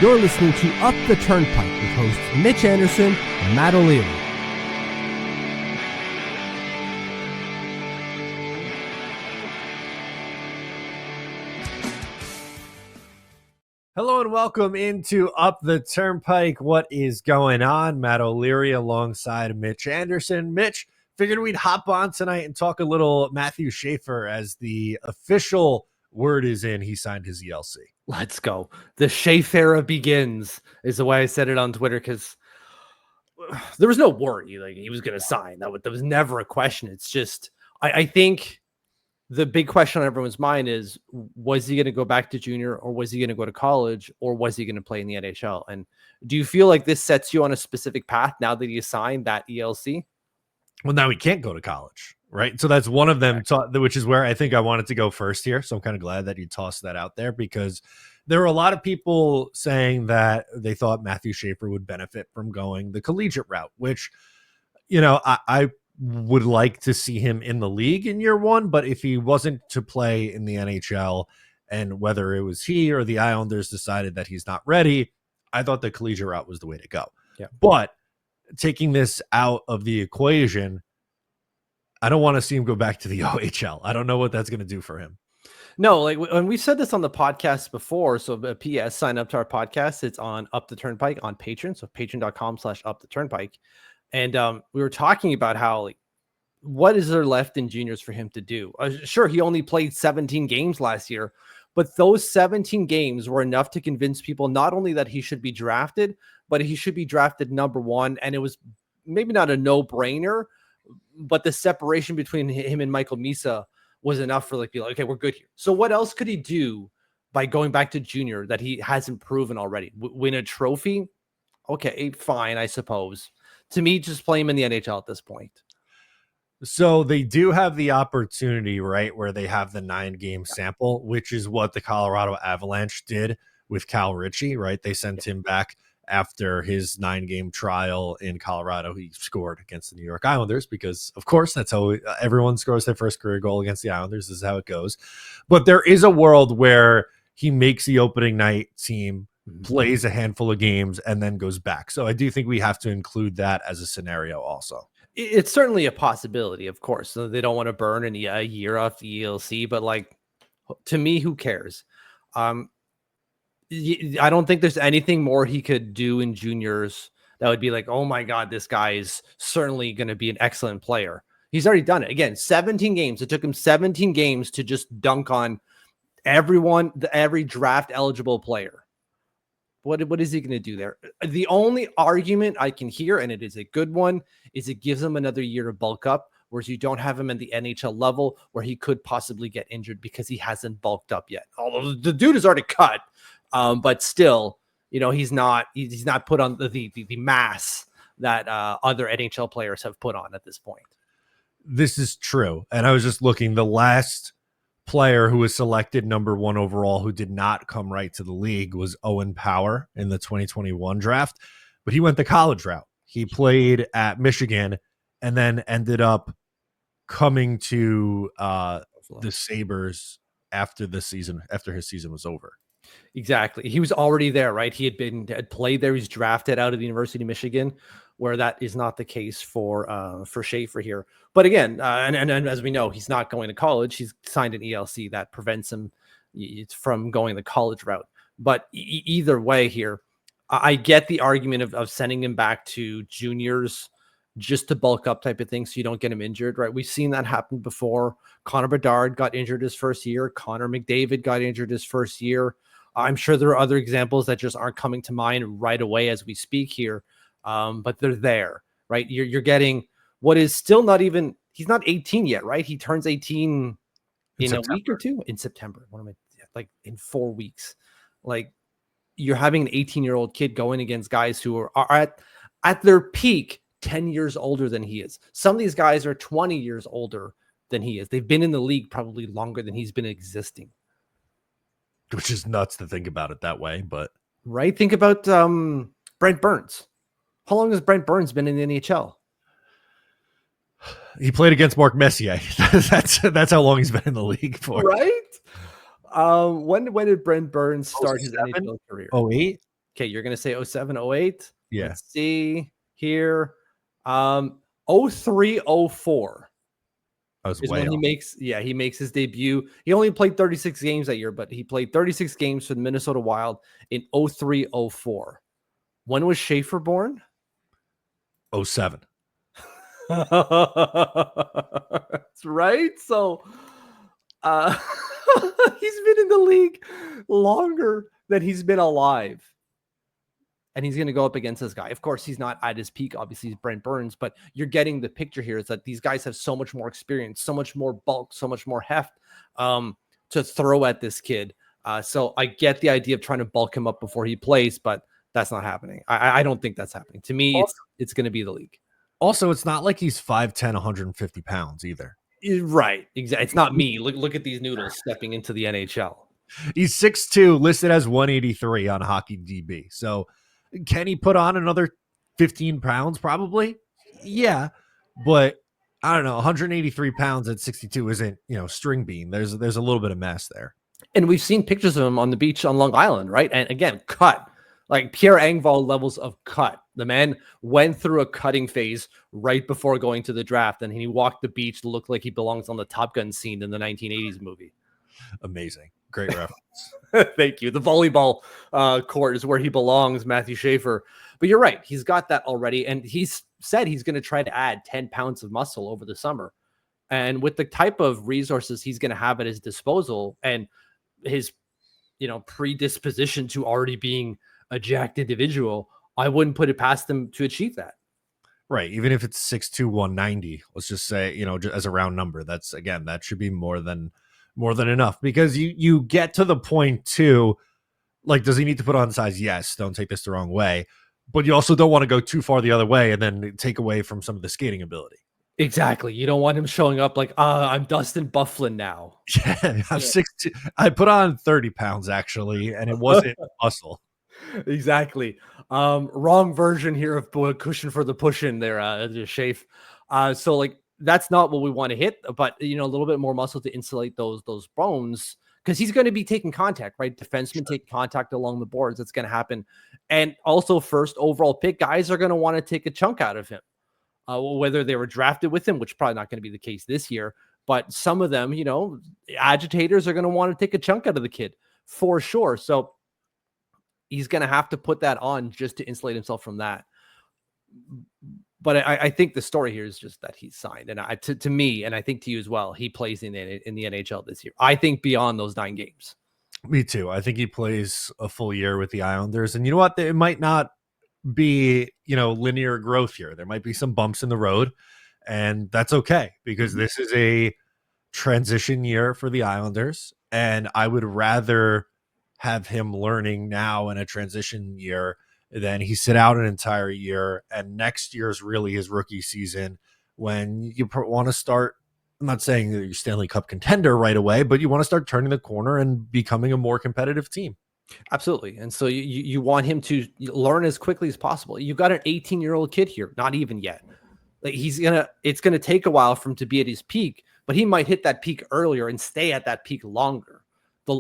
You're listening to Up the Turnpike with hosts Mitch Anderson and Matt O'Leary. Hello and welcome into Up the Turnpike. What is going on? Matt O'Leary alongside Mitch Anderson. Mitch, figured we'd hop on tonight and talk a little Mathew Schaefer as the official word is in. He signed his ELC. Let's go. The Schaefer era begins is the way I said it on Twitter, because there was no worry like he was going to sign. That was never a question. It's just I think the big question on everyone's mind is, was he going to go back to junior, or was he going to go to college, or was he going to play in the NHL? And do you feel like this sets you on a specific path now that he signed that ELC? Well, now he can't go to college, right? So that's one of them, which is where I think I wanted to go first here. So I'm kind of glad that you tossed that out there, because there were a lot of people saying that they thought Mathew Schaefer would benefit from going the collegiate route, which, you know, I would like to see him in the league in year one. But if he wasn't to play in the NHL, and whether it was he or the Islanders decided that he's not ready, I thought the collegiate route was the way to go. Yeah. But taking this out of the equation, I don't want to see him go back to the OHL. I don't know what that's going to do for him. No, like when we said this on the podcast before, so PS, sign up to our podcast. It's on Up the Turnpike on Patreon. So patreon.com/Up the Turnpike. And we were talking about how, like, what is there left in juniors for him to do? Sure, he only played 17 games last year, but those 17 games were enough to convince people not only that he should be drafted, but he should be drafted number one. And it was maybe not a no-brainer, but the separation between him and Michael Misa was enough for like, be like, okay, we're good here. So what else could he do by going back to junior that he hasn't proven already? Win a trophy? Okay, fine, I suppose. To me, just play him in the NHL at this point. So they do have the opportunity, right, where they have the 9-game sample, which is what the Colorado Avalanche did with Cal Ritchie, right? They sent him back after his 9-game trial in Colorado. He scored against the New York Islanders because, of course, that's how everyone scores their first career goal against the Islanders. This is how it goes. But there is a world where he makes the opening night team, plays a handful of games, and then goes back. So I do think we have to include that as a scenario also. It's certainly a possibility, of course. So they don't want to burn a year off the ELC, but like, to me, who cares? I don't think there's anything more he could do in juniors that would be like, oh my God, this guy is certainly going to be an excellent player. He's already done it. Again, 17 games. It took him 17 games to just dunk on every draft eligible player. What is he going to do there? The only argument I can hear, and it is a good one, is it gives him another year to bulk up, whereas you don't have him at the NHL level where he could possibly get injured because he hasn't bulked up yet. Although the dude is already cut, but still, you know, he's not put on the mass that other NHL players have put on at this point. This is true. And I was just looking, the last player who was selected number 1 overall who did not come right to the league was Owen Power in the 2021 draft, but he went the college route. He played at Michigan and then ended up coming to the Sabres after his season was over. Exactly. He was already there, right? He had played there. He's drafted out of the University of Michigan, where that is not the case for Schaefer here. But again, and as we know, he's not going to college. He's signed an ELC that prevents him from going the college route. But either way here, I get the argument of sending him back to juniors just to bulk up type of thing so you don't get him injured, right? We've seen that happen before. Connor Bedard got injured his first year. Connor McDavid got injured his first year. I'm sure there are other examples that just aren't coming to mind right away as we speak here, but they're there, right? You're getting what is still not even, he's not 18 yet, right? He turns 18 in a week or two in September. What am I, like in 4 weeks? Like, you're having an 18-year-old kid going against guys who are at their peak 10 years older than he is. Some of these guys are 20 years older than he is. They've been in the league probably longer than he's been existing. Which is nuts to think about it that way, but right. Think about Brent Burns. How long has Brent Burns been in the NHL? He played against Mark Messier. That's how long he's been in the league for. Right? When did Brent Burns start his NHL career? 08? Okay, you're gonna say 07, 08. Yeah. Let's see here. 03, 04 I was is way when off. he makes his debut. He only played 36 games that year, but he played 36 games for the Minnesota Wild in 03, 04. When was Schaefer born? 07. That's right. So uh he's been in the league longer than he's been alive. And he's going to go up against this guy. Of course, he's not at his peak. Obviously, he's Brent Burns, but you're getting the picture here is that these guys have so much more experience, so much more bulk, so much more heft to throw at this kid. So I get the idea of trying to bulk him up before he plays, but that's not happening. I don't think that's happening. To me, it's going to be the league. Also, it's not like he's 5'10", 150 pounds either. Right. Exactly. It's not me. Look at these noodles stepping into the NHL. He's 6'2", listed as 183 on Hockey DB. So can he put on another 15 pounds? Probably. Yeah. But I don't know. 183 pounds at 62 isn't, string bean. There's a little bit of mass there. And we've seen pictures of him on the beach on Long Island, right? And again, cut. Like Pierre Engvall levels of cut. The man went through a cutting phase right before going to the draft, and he walked the beach to look like he belongs on the Top Gun scene in the 1980s movie. Amazing. Great reference. Thank you. The volleyball court is where he belongs, Mathew Schaefer. But you're right. He's got that already, and he's said he's going to try to add 10 pounds of muscle over the summer. And with the type of resources he's going to have at his disposal and his, predisposition to already being a jacked individual, I wouldn't put it past him to achieve that. Right. Even if it's 6'2", 190, let's just say, just as a round number, that should be more than enough, because you get to the point too, like, does he need to put on size? Yes. Don't take this the wrong way, but you also don't want to go too far the other way and then take away from some of the skating ability. Exactly. You don't want him showing up like, I'm Dustin Byfuglien now. Yeah. I'm 6'2". I put on 30 pounds actually, and it wasn't muscle. Exactly. Wrong version here of cushion for the push-in there, Schaefer. So like that's not what we want to hit, but a little bit more muscle to insulate those bones, because he's going to be taking contact, right? Defensemen take contact along the boards. That's going to happen. And also first overall pick, guys are going to want to take a chunk out of him. Whether they were drafted with him, which probably not going to be the case this year, but some of them, agitators are going to want to take a chunk out of the kid for sure. So he's going to have to put that on just to insulate himself from that. But I think the story here is just that he's signed. And to me, and I think to you as well, he plays in the NHL this year. I think beyond those 9 games. Me too. I think he plays a full year with the Islanders. And you know what? It might not be, linear growth here. There might be some bumps in the road. And that's okay, because this is a transition year for the Islanders. And I would rather have him learning now in a transition year than he sit out an entire year, and next year is really his rookie season when you want to start. I'm not saying that you're Stanley Cup contender right away, but you want to start turning the corner and becoming a more competitive team. Absolutely. And so you want him to learn as quickly as possible. You've got an 18-year-old kid here, not even yet. Like it's gonna take a while for him to be at his peak, but he might hit that peak earlier and stay at that peak longer.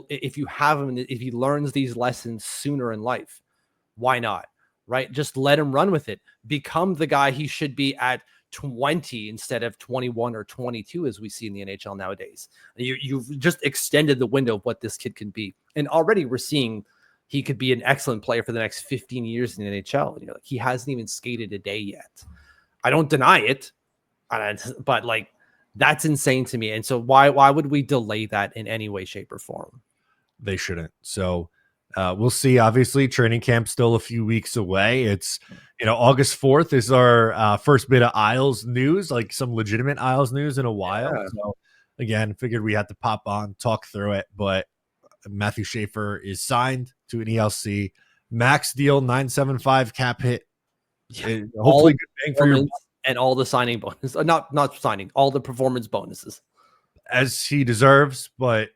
If you have him, if he learns these lessons sooner in life, why not? Right? Just let him run with it. Become the guy he should be at 20 instead of 21 or 22, as we see in the NHL nowadays. You've just extended the window of what this kid can be. And already we're seeing he could be an excellent player for the next 15 years in the NHL. And he hasn't even skated a day yet. I don't deny it, but like, that's insane to me. And so why would we delay that in any way, shape, or form? They shouldn't. So we'll see. Obviously, training camp still a few weeks away. It's, August 4th is our first bit of Isles news, like some legitimate Isles news in a while. Yeah. So again, figured we had to pop on, talk through it. But Mathew Schaefer is signed to an ELC max deal, 975 cap hit. Yeah. Hopefully good bang for your buck. And all the signing bonus, not signing, all the performance bonuses, as he deserves. But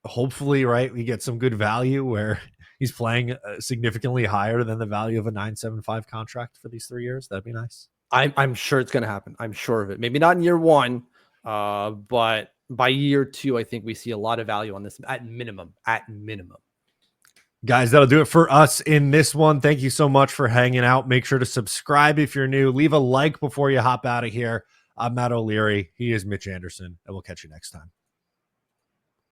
hopefully, right, we get some good value where he's playing significantly higher than the value of a 975 contract for these 3 years. That'd be nice. I'm sure it's going to happen. I'm sure of it. Maybe not in year 1, but by year 2, I think we see a lot of value on this at minimum. Guys, that'll do it for us in this one. Thank you so much for hanging out. Make sure to subscribe if you're new. Leave a like before you hop out of here. I'm Matt O'Leary. He is Mitch Anderson, and we'll catch you next time.